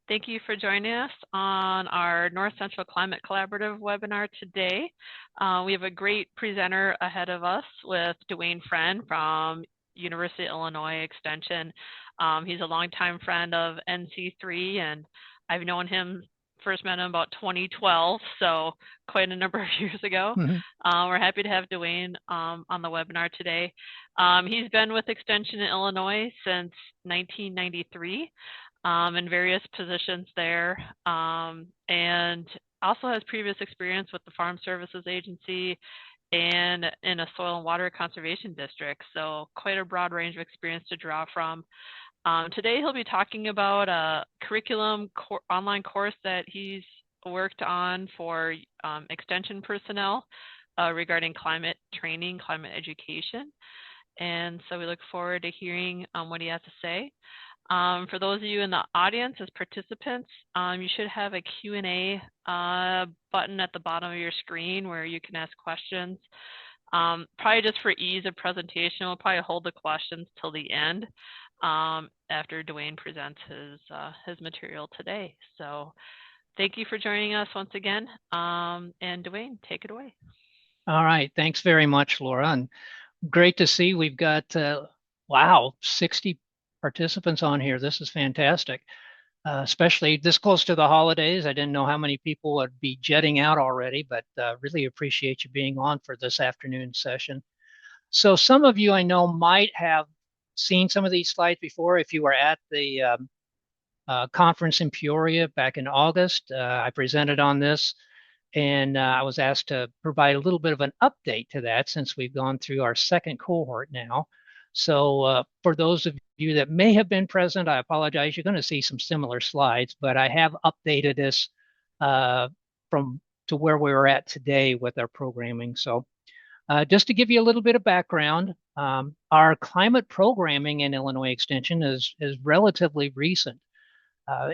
Thank you for joining us on our North Central Climate Collaborative webinar today. We have a great presenter ahead of us with Duane Friend from University of Illinois Extension. He's a longtime friend of NC3, and I've known him, first met him about 2012, so quite a number of years ago. We're happy to have Duane on the webinar today. He's been with Extension in Illinois since 1993. In various positions there, and also has previous experience with the Farm Services Agency and in a soil and water conservation district. So quite a broad range of experience to draw from. Today he'll be talking about a curriculum online course that he's worked on for extension personnel regarding climate training, climate education. And so we look forward to hearing what he has to say. For those of you in the audience as participants, you should have a Q&A button at the bottom of your screen where you can ask questions. Probably just for ease of presentation, we'll probably hold the questions till the end after Duane presents his material today. So thank you for joining us once again. And Duane, take it away. All right. Thanks very much, Laura. And great to see we've got, wow, 60 participants on here. This is fantastic, especially this close to the holidays. I didn't know how many people would be jetting out already, but really appreciate you being on for this afternoon session. So some of you I know might have seen some of these slides before if you were at the conference in Peoria back in August. I presented on this, and I was asked to provide a little bit of an update to that since we've gone through our second cohort now. So for those of you that may have been present, I apologize. You're going to see some similar slides, but I have updated this to where we were at today with our programming. So just to give you a little bit of background, our climate programming in Illinois Extension is relatively recent.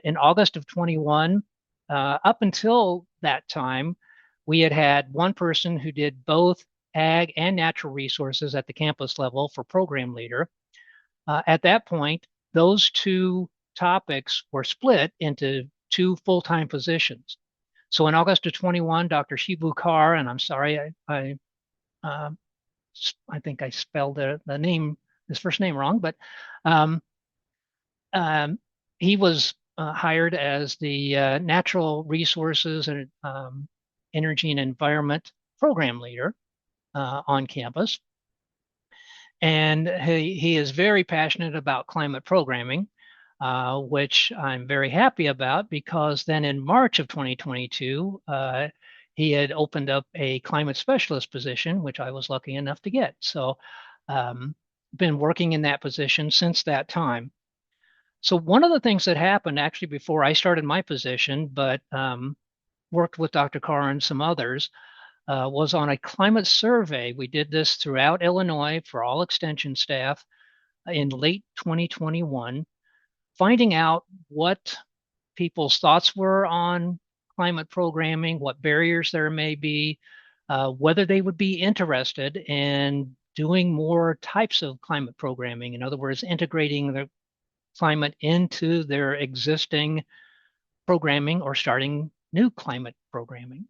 In August of 21, up until that time, we had one person who did both ag and natural resources at the campus level for program leader. At that point, those two topics were split into two full-time positions. So in August of 21, Dr. Shibu Kar, and I'm sorry, I think I spelled his first name wrong, but he was hired as the natural resources and energy and environment program leader on campus. And he is very passionate about climate programming, which I'm very happy about because then in March of 2022, he had opened up a climate specialist position, which I was lucky enough to get. So been working in that position since that time. So one of the things that happened actually before I started my position, but worked with Dr. Carr and some others, was on a climate survey. We did this throughout Illinois for all extension staff in late 2021, finding out what people's thoughts were on climate programming, what barriers there may be, whether they would be interested in doing more types of climate programming. In other words, integrating the climate into their existing programming or starting new climate programming.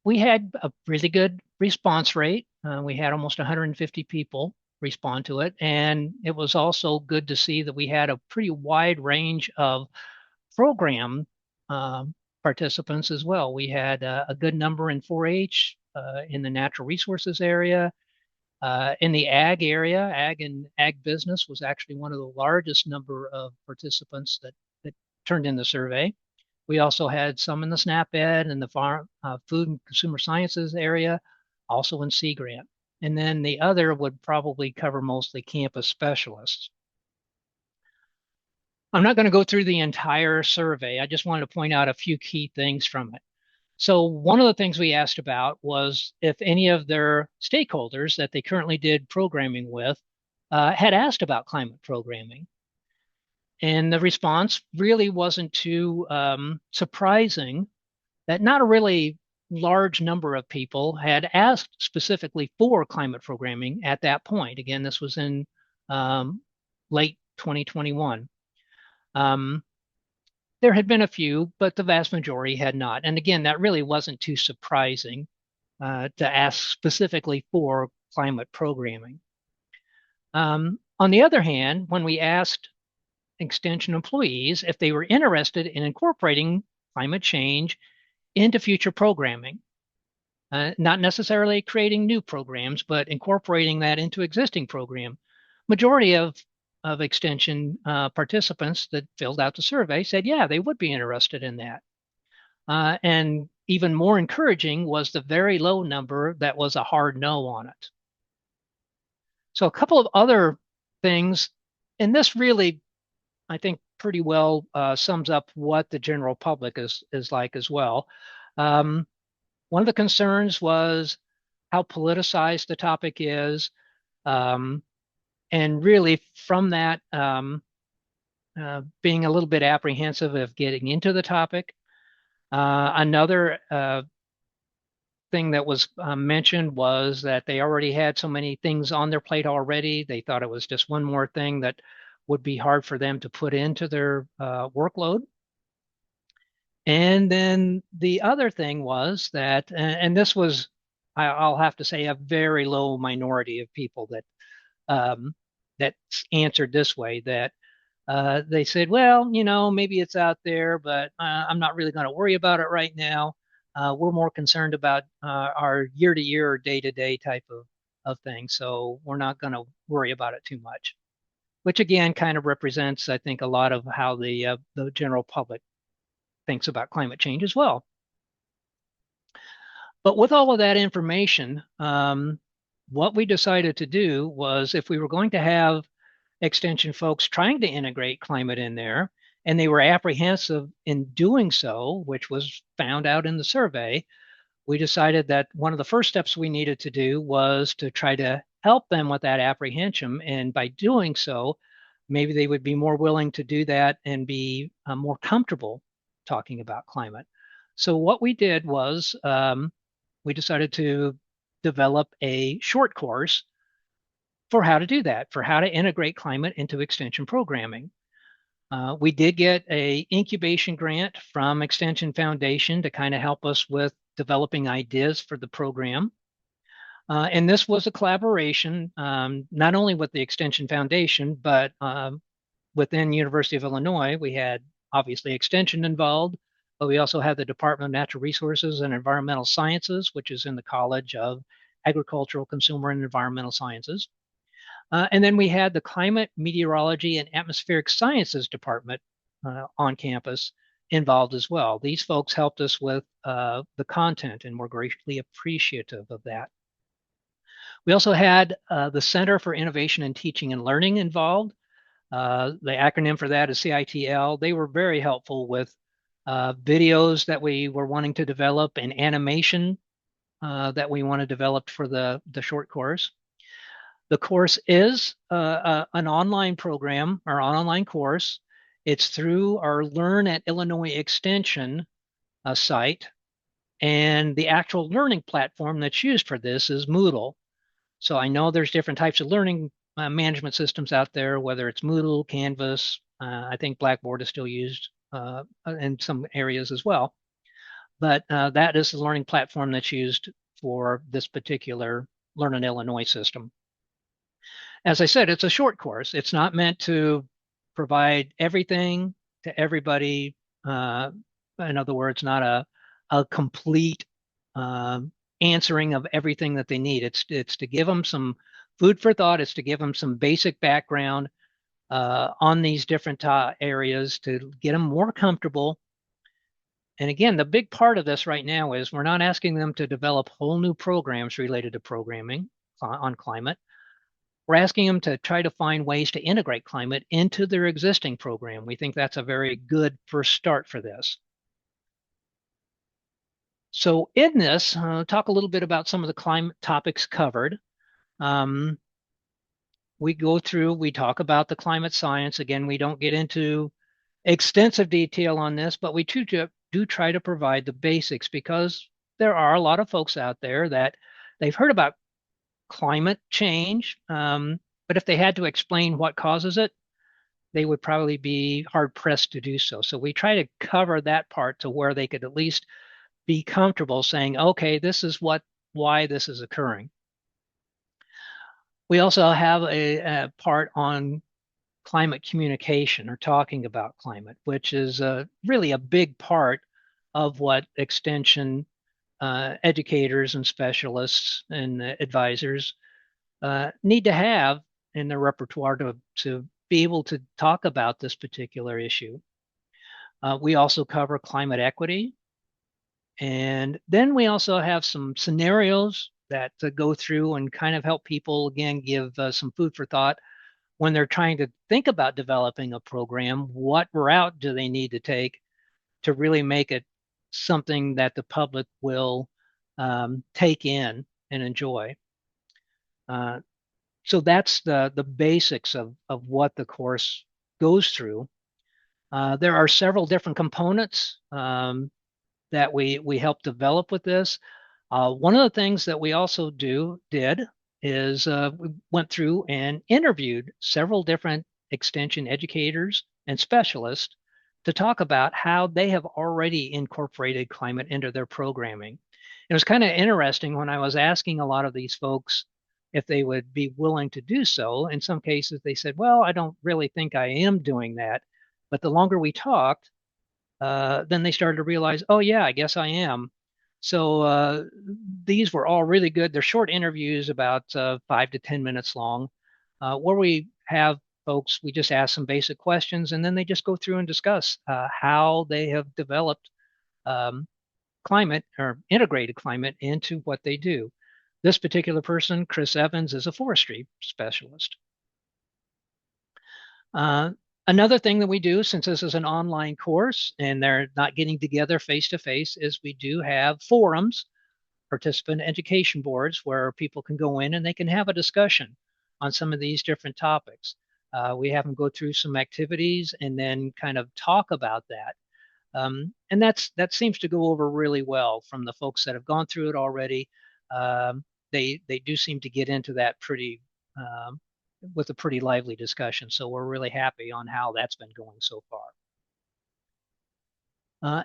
We had a really good response rate. We had almost 150 people respond to it. And it was also good to see that we had a pretty wide range of program participants as well. We had a good number in 4-H, in the natural resources area, in the ag area. Ag and ag business was actually one of the largest number of participants that turned in the survey. We also had some in the SNAP Ed and the farm, food and consumer sciences area, also in Sea Grant. And then the other would probably cover mostly campus specialists. I'm not going to go through the entire survey. I just wanted to point out a few key things from it. So one of the things we asked about was if any of their stakeholders that they currently did programming with had asked about climate programming. And the response really wasn't too surprising that not a really large number of people had asked specifically for climate programming at that point. Again, this was in late 2021. There had been a few, but the vast majority had not. And again, that really wasn't too surprising to ask specifically for climate programming. On the other hand, when we asked Extension employees if they were interested in incorporating climate change into future programming, not necessarily creating new programs, but incorporating that into existing program. Majority of Extension participants that filled out the survey said, yeah, they would be interested in that. And even more encouraging was the very low number that was a hard no on it. So a couple of other things, and this really, I think, pretty well sums up what the general public is like as well. One of the concerns was how politicized the topic is, and really from that, being a little bit apprehensive of getting into the topic. Another thing that was mentioned was that they already had so many things on their plate already. They thought it was just one more thing that would be hard for them to put into their workload. And then the other thing was that, and this was, I'll have to say, a very low minority of people that answered this way, that they said, well, maybe it's out there, but I'm not really going to worry about it right now. We're more concerned about our year-to-year or day-to-day type of thing. So we're not going to worry about it too much, which again kind of represents, I think, a lot of how the general public thinks about climate change as well. But with all of that information, what we decided to do was, if we were going to have Extension folks trying to integrate climate in there, and they were apprehensive in doing so, which was found out in the survey, we decided that one of the first steps we needed to do was to try to help them with that apprehension. And by doing so, maybe they would be more willing to do that and be more comfortable talking about climate. So what we did was we decided to develop a short course for how to do that, for how to integrate climate into Extension programming. We did get a incubation grant from Extension Foundation to kind of help us with developing ideas for the program. And this was a collaboration, not only with the Extension Foundation, but within University of Illinois. We had obviously Extension involved, but we also had the Department of Natural Resources and Environmental Sciences, which is in the College of Agricultural, Consumer, and Environmental Sciences. And then we had the Climate, Meteorology, and Atmospheric Sciences Department on campus involved as well. These folks helped us with the content, and we're greatly appreciative of that. We also had the Center for Innovation in Teaching and Learning involved. The acronym for that is CITL. They were very helpful with videos that we were wanting to develop and animation that we want to develop for the short course. The course is an online program or an online course. It's through our Learn at Illinois Extension site. And the actual learning platform that's used for this is Moodle. So I know there's different types of learning management systems out there, whether it's Moodle, Canvas. I think Blackboard is still used in some areas as well. But that is the learning platform that's used for this particular Learn in Illinois system. As I said, it's a short course. It's not meant to provide everything to everybody. In other words, not a complete answering of everything that they need. It's to give them some food for thought. It's to give them some basic background on these different areas to get them more comfortable. And again, the big part of this right now is we're not asking them to develop whole new programs related to programming on climate. We're asking them to try to find ways to integrate climate into their existing program. We think that's a very good first start for this. So in this, talk a little bit about some of the climate topics covered. We go through, we talk about the climate science. Again, we don't get into extensive detail on this, but we do try to provide the basics, because there are a lot of folks out there that they've heard about climate change, but if they had to explain what causes it, they would probably be hard pressed to do so. So we try to cover that part to where they could at least be comfortable saying, okay, this is why this is occurring. We also have a part on climate communication or talking about climate, which is really a big part of what extension educators and specialists and advisors need to have in their repertoire to be able to talk about this particular issue. We also cover climate equity. And then we also have some scenarios that go through and kind of help people, again, give some food for thought when they're trying to think about developing a program. What route do they need to take to really make it something that the public will take in and enjoy? So that's the basics of what the course goes through. There are several different components that we help develop with this. One of the things that we also did is we went through and interviewed several different extension educators and specialists to talk about how they have already incorporated climate into their programming. It was kind of interesting when I was asking a lot of these folks if they would be willing to do so. In some cases, they said, well, I don't really think I am doing that. But the longer we talked, then they started to realize, oh, yeah, I guess I am. So these were all really good. They're short interviews, about 5 to 10 minutes long, where we have folks, we just ask some basic questions, and then they just go through and discuss how they have developed climate or integrated climate into what they do. This particular person, Chris Evans, is a forestry specialist. Another thing that we do, since this is an online course and they're not getting together face to face, is we do have forums, participant education boards, where people can go in and they can have a discussion on some of these different topics. We have them go through some activities and then kind of talk about that. And that seems to go over really well from the folks that have gone through it already. They do seem to get into that pretty with a pretty lively discussion. So we're really happy on how that's been going so far.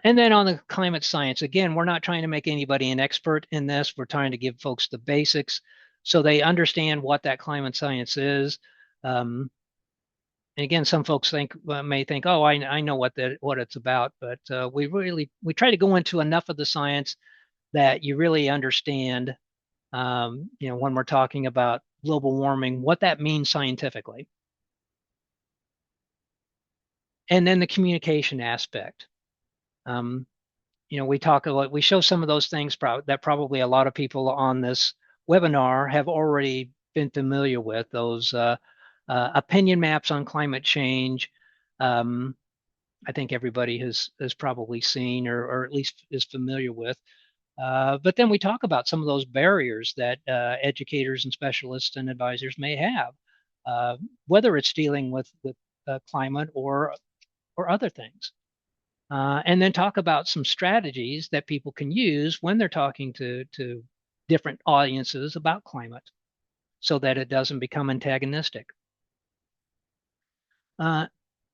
And then on the climate science, again, we're not trying to make anybody an expert in this. We're trying to give folks the basics so they understand what that climate science is. And again, some folks may think, oh, I know what it's about, but we try to go into enough of the science that you really understand, when we're talking about global warming, what that means scientifically. And then the communication aspect. We show some of those things that probably a lot of people on this webinar have already been familiar with, those opinion maps on climate change. I think everybody has probably seen or at least is familiar with. But then we talk about some of those barriers that educators and specialists and advisors may have, whether it's dealing with climate or other things. And then talk about some strategies that people can use when they're talking to different audiences about climate so that it doesn't become antagonistic. And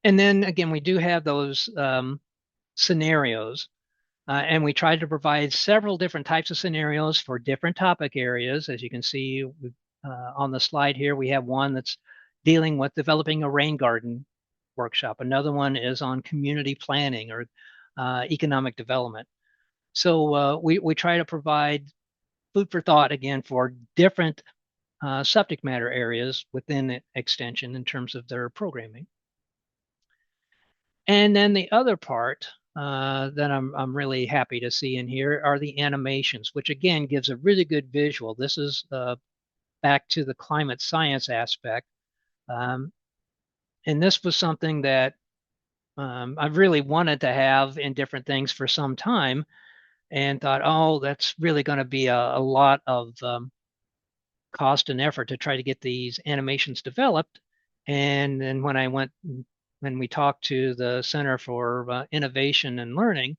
then again, we do have those scenarios. And we tried to provide several different types of scenarios for different topic areas. As you can see on the slide here, we have one that's dealing with developing a rain garden workshop. Another one is on community planning or economic development. So we try to provide food for thought, again, for different subject matter areas within Extension in terms of their programming. And then the other part that I'm really happy to see in here are the animations, which again gives a really good visual. This is back to the climate science aspect. And this was something that I've really wanted to have in different things for some time and thought, oh, that's really going to be a lot of cost and effort to try to get these animations developed. And then when we talked to the Center for Innovation and Learning,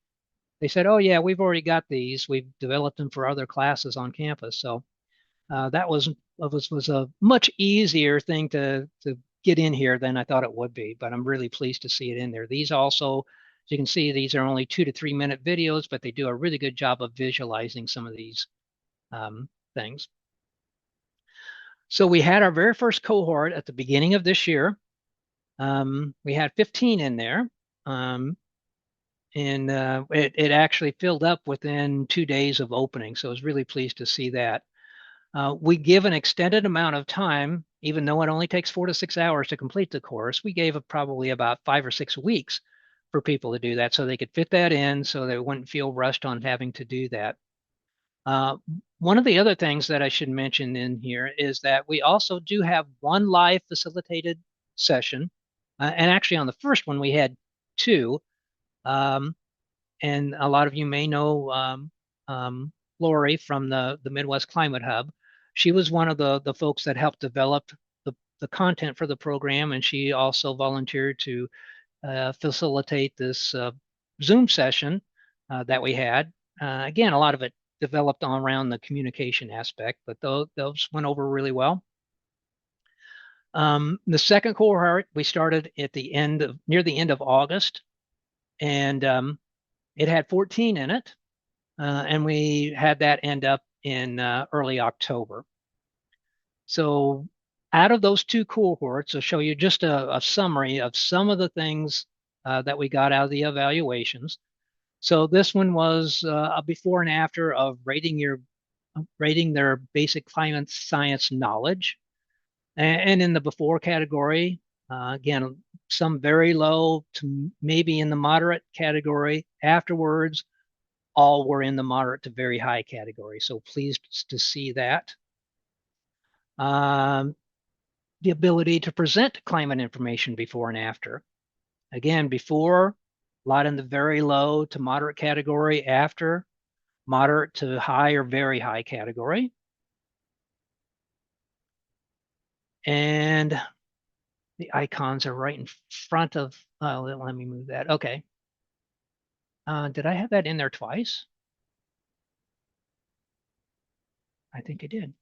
they said, oh, yeah, we've already got these. We've developed them for other classes on campus. So that was a much easier thing to get in here than I thought it would be, but I'm really pleased to see it in there. These also, as you can see, these are only 2 to 3 minute videos, but they do a really good job of visualizing some of these things. So we had our very first cohort at the beginning of this year. We had 15 in there. And it actually filled up within 2 days of opening. So I was really pleased to see that. We give an extended amount of time, even though it only takes 4 to 6 hours to complete the course. We gave probably about 5 or 6 weeks for people to do that so they could fit that in so they wouldn't feel rushed on having to do that. One of the other things that I should mention in here is that we also do have one live facilitated session. And actually, on the first one, we had two. And a lot of you may know Lori from the Midwest Climate Hub. She was one of the folks that helped develop the content for the program, and she also volunteered to facilitate this Zoom session that we had. Again, a lot of it developed on around the communication aspect, but those went over really well. The second cohort we started at near the end of August, and it had 14 in it, and we had that end up in early October. So out of those two cohorts, I'll show you just a summary of some of the things that we got out of the evaluations. So this one was a before and after of rating their basic climate science knowledge. And in the before category, again, some very low to maybe in the moderate category. Afterwards, all were in the moderate to very high category. So pleased to see that. The ability to present climate information before and after. Again, before, a lot in the very low to moderate category. After, moderate to high or very high category. And the icons are right in front of, let me move that. Okay. Did I have that in there twice? I think I did.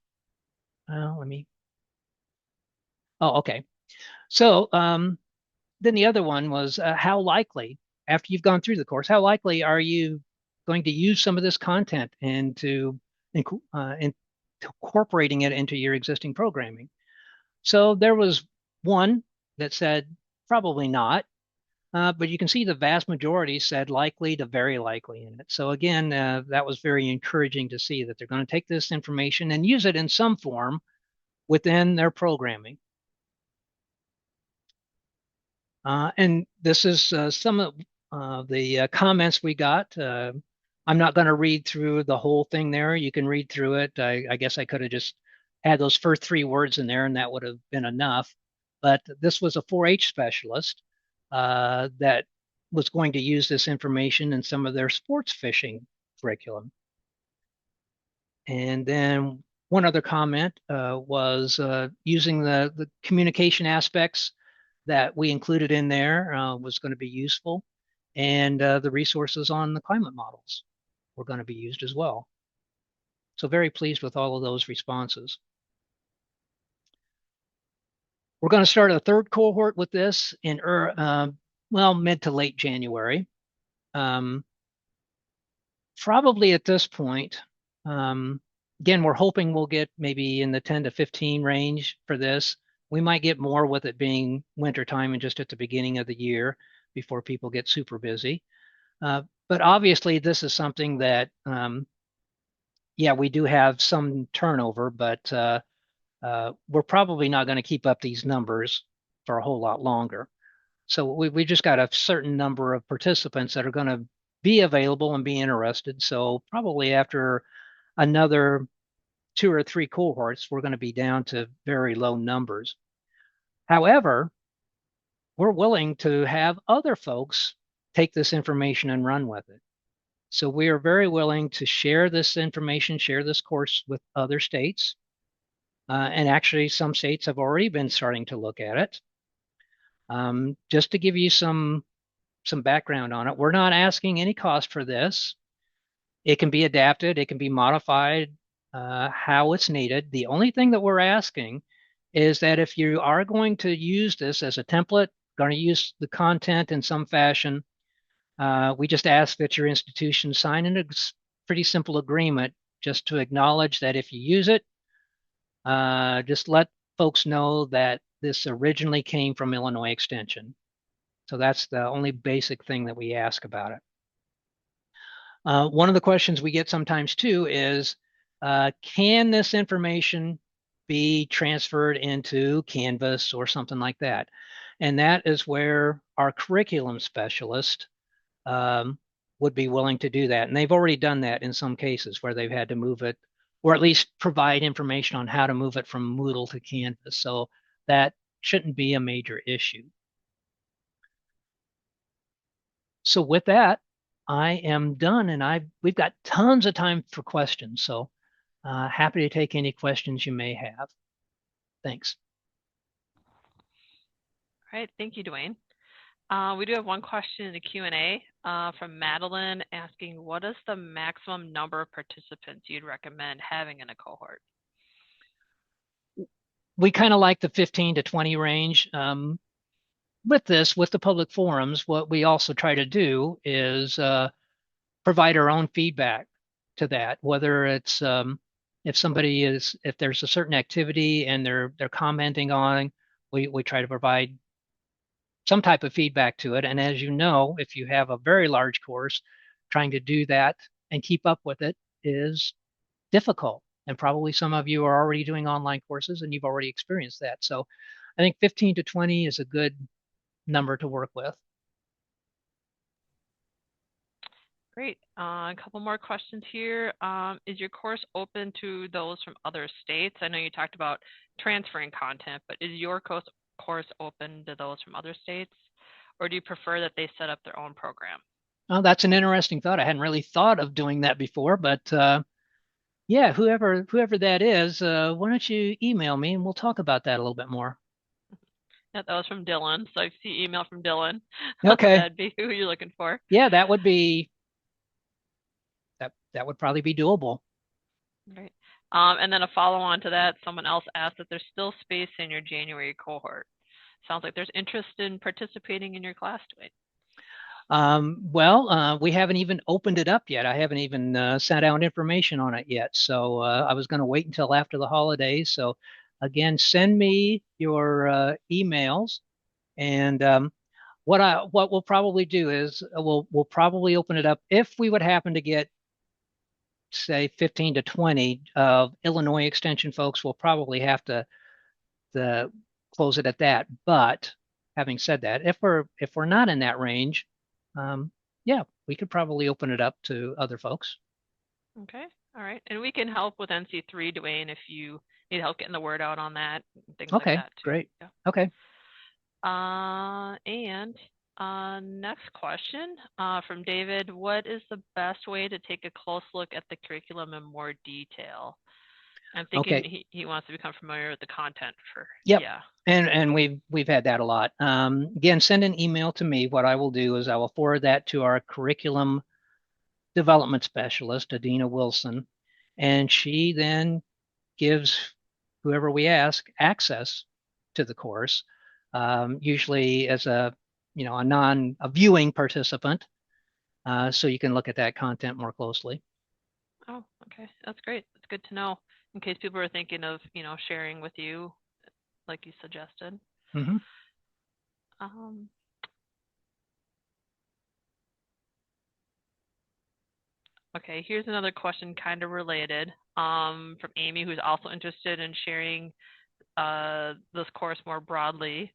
Oh, okay. So then the other one was how likely, after you've gone through the course, how likely are you going to use some of this content into incorporating it into your existing programming? So there was one that said probably not, but you can see the vast majority said likely to very likely in it. So again, that was very encouraging to see that they're going to take this information and use it in some form within their programming. And this is some of the comments we got. I'm not going to read through the whole thing there. You can read through it. I guess I could have just had those first 3 words in there and that would have been enough. But this was a 4-H specialist that was going to use this information in some of their sports fishing curriculum. And then one other comment was using the communication aspects that we included in there was going to be useful. And the resources on the climate models were going to be used as well. So very pleased with all of those responses. We're going to start a third cohort with this in mid to late January. Probably at this point, again, we're hoping we'll get maybe in the 10 to 15 range for this. We might get more with it being wintertime and just at the beginning of the year before people get super busy. But obviously, this is something that, we do have some turnover, but we're probably not going to keep up these numbers for a whole lot longer. So we just got a certain number of participants that are going to be available and be interested. So probably after another 2 or 3 cohorts, we're going to be down to very low numbers. However, we're willing to have other folks take this information and run with it. So we are very willing to share this information, share this course with other states. And actually, some states have already been starting to look at it. Just to give you some background on it, we're not asking any cost for this. It can be adapted, it can be modified how it's needed. The only thing that we're asking is that if you are going to use this as a template, going to use the content in some fashion, we just ask that your institution sign a pretty simple agreement just to acknowledge that if you use it, just let folks know that this originally came from Illinois Extension. So that's the only basic thing that we ask about it. One of the questions we get sometimes too is, can this information be transferred into Canvas or something like that? And that is where our curriculum specialist would be willing to do that. And they've already done that in some cases where they've had to move it, or at least provide information on how to move it from Moodle to Canvas. So that shouldn't be a major issue. So with that, I am done, and we've got tons of time for questions. So happy to take any questions you may have. Thanks. All right, thank you, Duane. We do have one question in the Q&A from Madeline asking, what is the maximum number of participants you'd recommend having in a cohort? We kind of like the 15 to 20 range. With the public forums, what we also try to do is provide our own feedback to that, whether it's if there's a certain activity and they're commenting on, we try to provide some type of feedback to it. And as you know, if you have a very large course, trying to do that and keep up with it is difficult. And probably some of you are already doing online courses and you've already experienced that. So I think 15 to 20 is a good number to work with. Great. A couple more questions here. Is your course open to those from other states? I know you talked about transferring content, but is your course open to those from other states? Or do you prefer that they set up their own program? Oh, that's an interesting thought. I hadn't really thought of doing that before, but yeah, whoever that is, why don't you email me and we'll talk about that a little bit more. Yeah, that was from Dylan. So I see email from Dylan. Okay. That'd be who you're looking for. Yeah, that would probably be doable. Right. And then a follow-on to that, someone else asked if there's still space in your January cohort. Sounds like there's interest in participating in your class, Duane. Well, we haven't even opened it up yet. I haven't even sent out information on it yet. So I was going to wait until after the holidays. So again, send me your emails, and what we'll probably do is we'll probably open it up if we would happen to get, say, 15 to 20 Illinois Extension folks. We'll probably have to close it at that. But having said that, if we're not in that range, yeah, we could probably open it up to other folks. Okay. All right. And we can help with NC3, Duane, if you need help getting the word out on that, things like Okay, that too. great. Yeah. Okay. And next question from David, what is the best way to take a close look at the curriculum in more detail? I'm thinking Okay. he wants to become familiar with the content for, Yep. yeah. And we've had that a lot. Again, send an email to me. What I will do is I will forward that to our curriculum development specialist, Adina Wilson, and she then gives whoever we ask access to the course, usually as a viewing participant, so you can look at that content more closely. Oh, okay. That's great. That's good to know in case people are thinking of, sharing with you like you suggested. Mm-hmm. Okay, here's another question kind of related from Amy, who's also interested in sharing this course more broadly.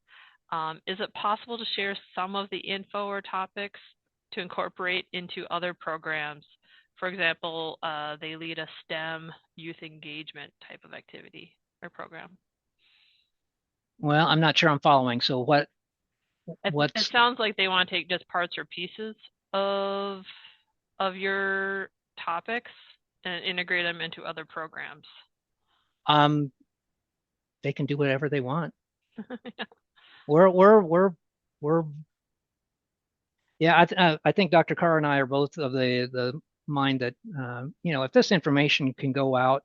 Is it possible to share some of the info or topics to incorporate into other programs? For example, they lead a STEM youth engagement type of activity or program. Well, I'm not sure I'm following. So It sounds like they want to take just parts or pieces of your topics and integrate them into other programs. They can do whatever they want. Yeah. We're yeah. I think Dr. Carr and I are both of the mind that if this information can go out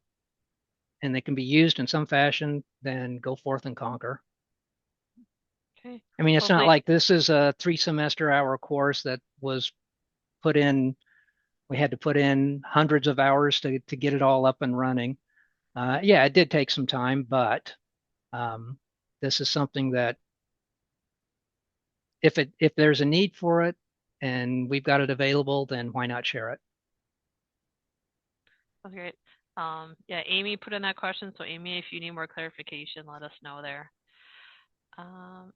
and they can be used in some fashion, then go forth and conquer. Okay. I mean, it's not Hopefully, like this is a 3 semester hour course that was put in, we had to put in hundreds of hours to get it all up and running. Yeah, it did take some time, but um, this is something that if there's a need for it and we've got it available, then why not share it? that's great. Yeah, Amy put in that question. So Amy, if you need more clarification, let us know there.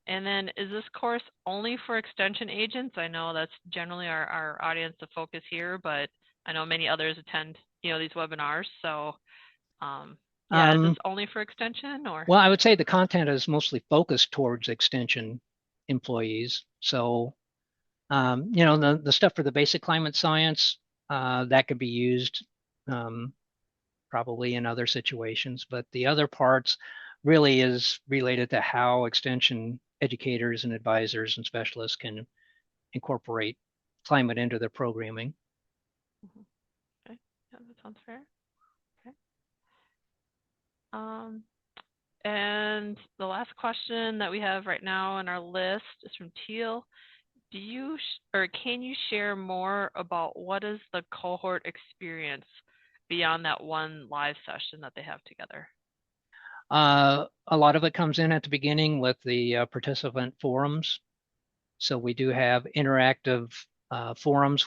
And then is this course only for extension agents? I know that's generally our audience of focus here, but I know many others attend, these webinars. So yeah, is this Um, only for extension or? well, I would say the content is mostly focused towards extension employees. So, the stuff for the basic climate science, that could be used um, probably in other situations, but the other parts really is related to how extension educators and advisors and specialists can incorporate climate into their programming. Mhm. Okay, yeah, that sounds fair. Okay. Um, and the last question that we have right now on our list is from Teal. Do you or can you share more about what is the cohort experience beyond that one live session that they have together? A lot of it comes in at the beginning with the participant forums. So we do have interactive forums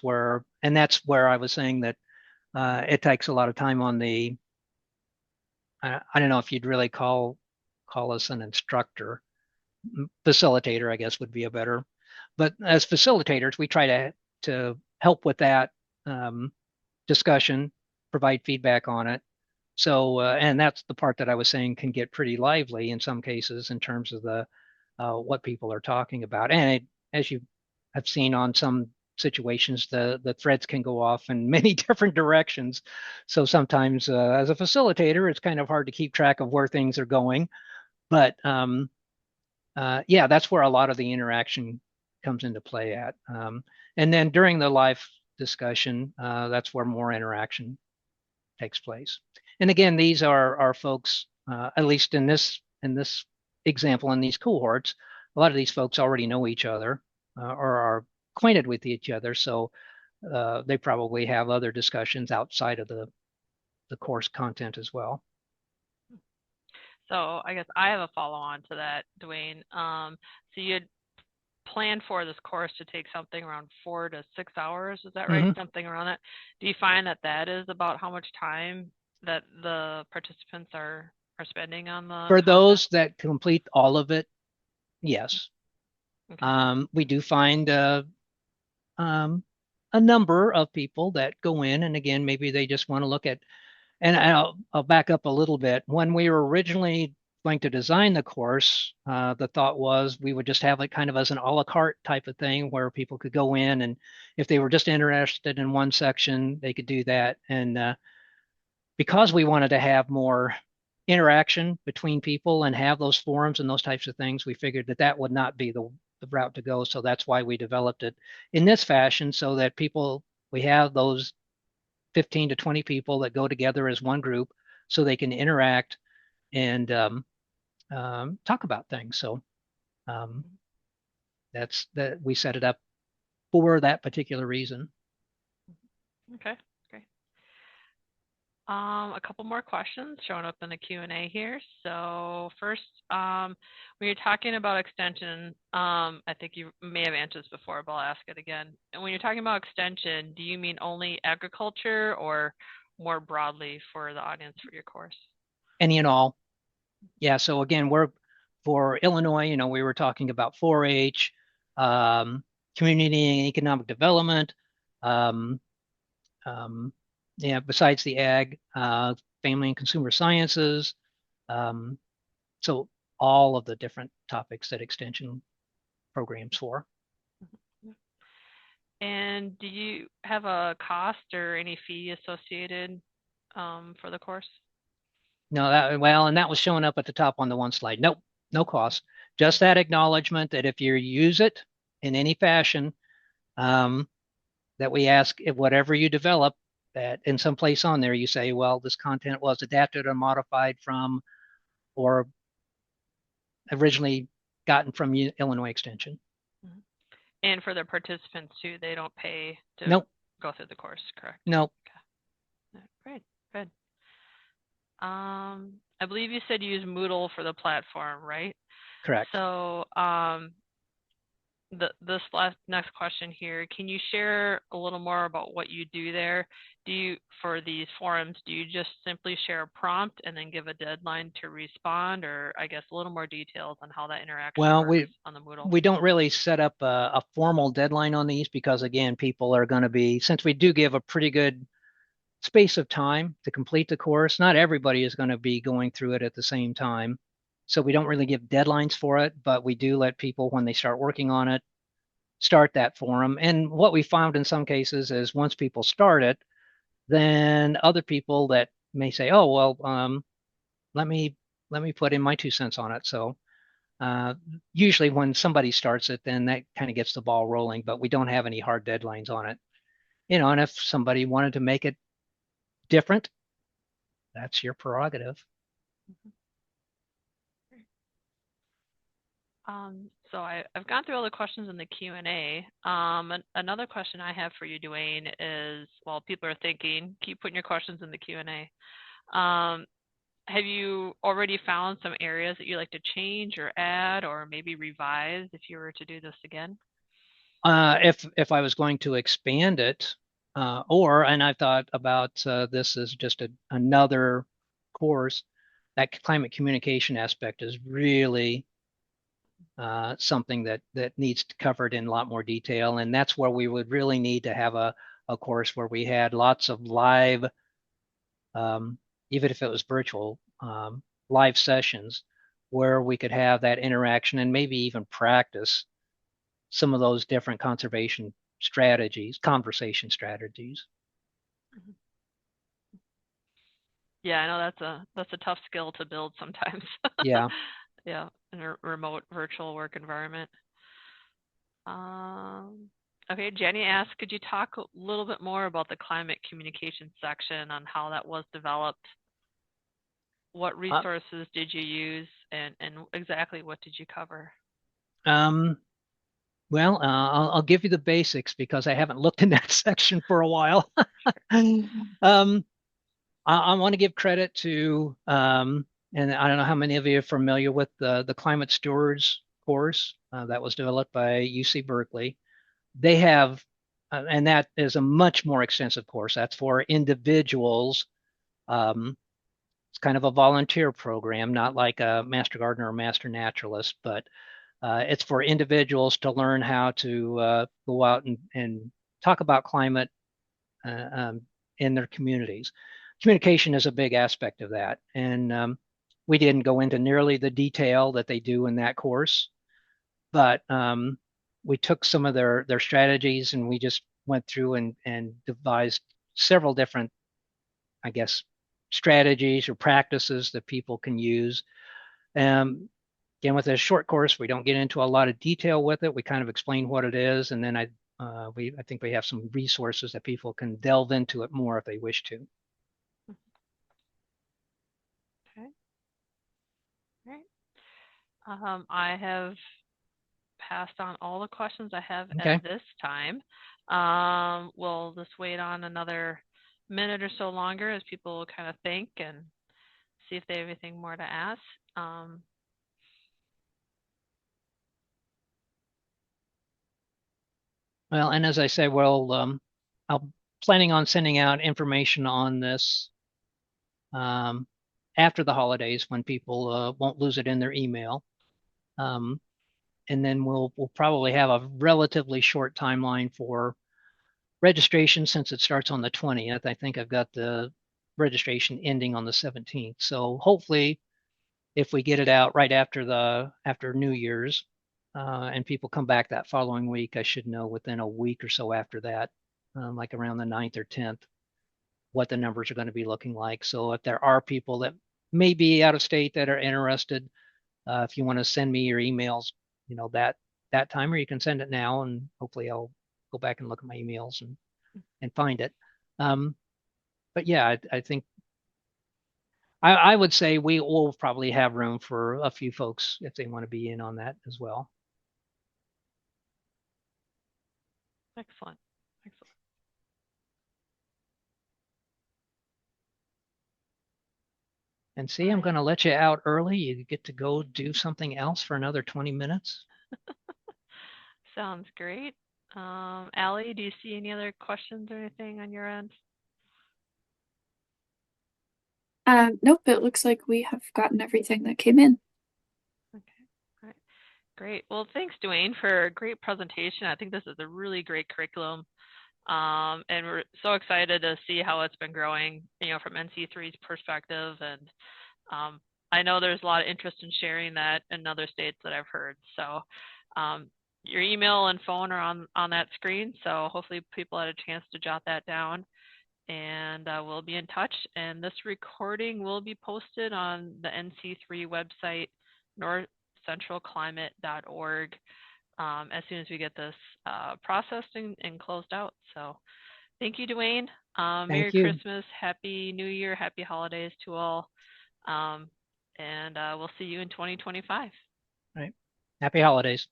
and that's where I was saying that it takes a lot of time on I don't know if you'd really call us an instructor, facilitator, I guess would be a better. But as facilitators, we try to help with that um, discussion, provide feedback on it. So, and that's the part that I was saying can get pretty lively in some cases in terms of the what people are talking about. And as you have seen on some situations, the threads can go off in many different directions. So sometimes, as a facilitator, it's kind of hard to keep track of where things are going. But yeah, that's where a lot of the interaction comes into play at. And then during the live discussion, that's where more interaction takes place. And again, these are folks, at least in this example, in these cohorts, a lot of these folks already know each other or are acquainted with each other, so they probably have other discussions outside of the course content as well. So I guess I have a follow on to that, Duane. So you had planned for this course to take something around 4 to 6 hours. Is that right? Mm-hmm. Something around that. Do you find that that is about how much time that the participants are spending on the For content? those that complete all of it, yes. Okay. We do find um, a number of people that go in, and again, maybe they just want to look at. And I'll back up a little bit. When we were originally going to design the course, the thought was we would just have it kind of as an a la carte type of thing where people could go in and if they were just interested in one section, they could do that. And because we wanted to have more interaction between people and have those forums and those types of things, we figured that that would not be the route to go. So that's why we developed it in this fashion so that we have those 15 to 20 people that go together as one group so they can interact and talk about things. So um, that's that we set it up for that particular reason. Okay. Great. A couple more questions showing up in the Q&A here. So first, when you're talking about extension, I think you may have answered this before, but I'll ask it again. And when you're talking about extension, do you mean only agriculture or more broadly for the audience for your course? Any and all. Yeah. So again, we're for Illinois, we were talking about 4-H, um, community and economic development. Um, um, yeah, besides the ag, family and consumer sciences. Um, so all of the different topics that extension programs for. And do you have a cost or any fee associated for the course? No, and that was showing up at the top on the one slide. Nope, no cost. Just that acknowledgement that if you use it in any fashion, that we ask if whatever you develop, that in some place on there you say, well, this content was adapted or modified from or originally gotten from Illinois Extension. Mhm. And for the participants too, they don't pay to Nope, go through the course, correct? nope, Okay. Great, good. I believe you said you use Moodle for the platform, right? correct. So, this next question here, can you share a little more about what you do there? For these forums, do you just simply share a prompt and then give a deadline to respond, or I guess a little more details on how that interaction Well, works on the Moodle? we don't really set up a formal deadline on these because again, people are going to be, since we do give a pretty good space of time to complete the course, not everybody is going to be going through it at the same time. So we don't really give deadlines for it, but we do let people, when they start working on it, start that forum. And what we found in some cases is once people start it, then other people that may say, "Oh, well, let me let me put in my 2 cents on it." So uh, usually when somebody starts it, then that kind of gets the ball rolling. But we don't have any hard deadlines on it. And if somebody wanted to make it different, that's your prerogative. So I've gone through all the questions in the Q&A. Another question I have for you, Duane, is while people are thinking, keep putting your questions in the Q&A. Have you already found some areas that you like to change or add or maybe revise if you were to do this again? If I was going to expand it, and I thought about this as just another course, that climate communication aspect is really something that needs to covered in a lot more detail, and that's where we would really need to have a course where we had lots of live, um, even if it was virtual, live sessions where we could have that interaction and maybe even practice some of those different conservation strategies, conversation strategies. Mhm. Yeah, I know that's a tough skill to build sometimes. Yeah. Yeah, in a remote virtual work environment. Okay, Jenny asked, could you talk a little bit more about the climate communication section on how that was developed? What Uh, resources did you use and exactly what did you cover? um, well, I'll give you the basics because I haven't looked in that section for a while. um, I want to give credit to, and I don't know how many of you are familiar with the Climate Stewards course that was developed by UC Berkeley. They have, and that is a much more extensive course. That's for individuals. It's kind of a volunteer program, not like a master gardener or master naturalist, but it's for individuals to learn how to go out and talk about climate uh, um, in their communities. Communication is a big aspect of that. And we didn't go into nearly the detail that they do in that course, but we took some of their strategies and we just went through and devised several different, I guess, strategies or practices that people can use. Um, Again, with a short course, we don't get into a lot of detail with it. We kind of explain what it is, and then I think we have some resources that people can delve into it more if they wish to. Okay, great. I have passed on all the questions I have at Okay. this time. We'll just wait on another minute or so longer as people kind of think and see if they have anything more to ask. Um, Well, and as I say, well, I'm planning on sending out information on this um, after the holidays when people won't lose it in their email. Um, and then we'll probably have a relatively short timeline for registration since it starts on the 20th. I think I've got the registration ending on the 17th. So hopefully, if we get it out right after New Year's, and people come back that following week, I should know within a week or so after that, like around the 9th or 10th, what the numbers are going to be looking like. So if there are people that may be out of state that are interested, if you want to send me your emails, that time, or you can send it now, and hopefully I'll go back and look at my emails and find it. Um, but yeah, I think I would say we will probably have room for a few folks if they want to be in on that as well. Excellent. Excellent. And All see, I'm right. going to let you out early. You get to go do something else for another 20 minutes. Sounds great. Allie, do you see any other questions or anything on your end? Nope, it looks like we have gotten everything that came in. Okay. All right. Great. Well, thanks, Duane, for a great presentation. I think this is a really great curriculum. And we're so excited to see how it's been growing, from NC3's perspective. And I know there's a lot of interest in sharing that in other states that I've heard. So your email and phone are on that screen. So hopefully people had a chance to jot that down. And we'll be in touch. And this recording will be posted on the NC3 website, northcentralclimate.org, as soon as we get this processed and closed out. So thank you, Duane. Merry Thank you. Christmas, Happy New Year, Happy Holidays to all. And we'll see you in 2025. All right. Happy holidays.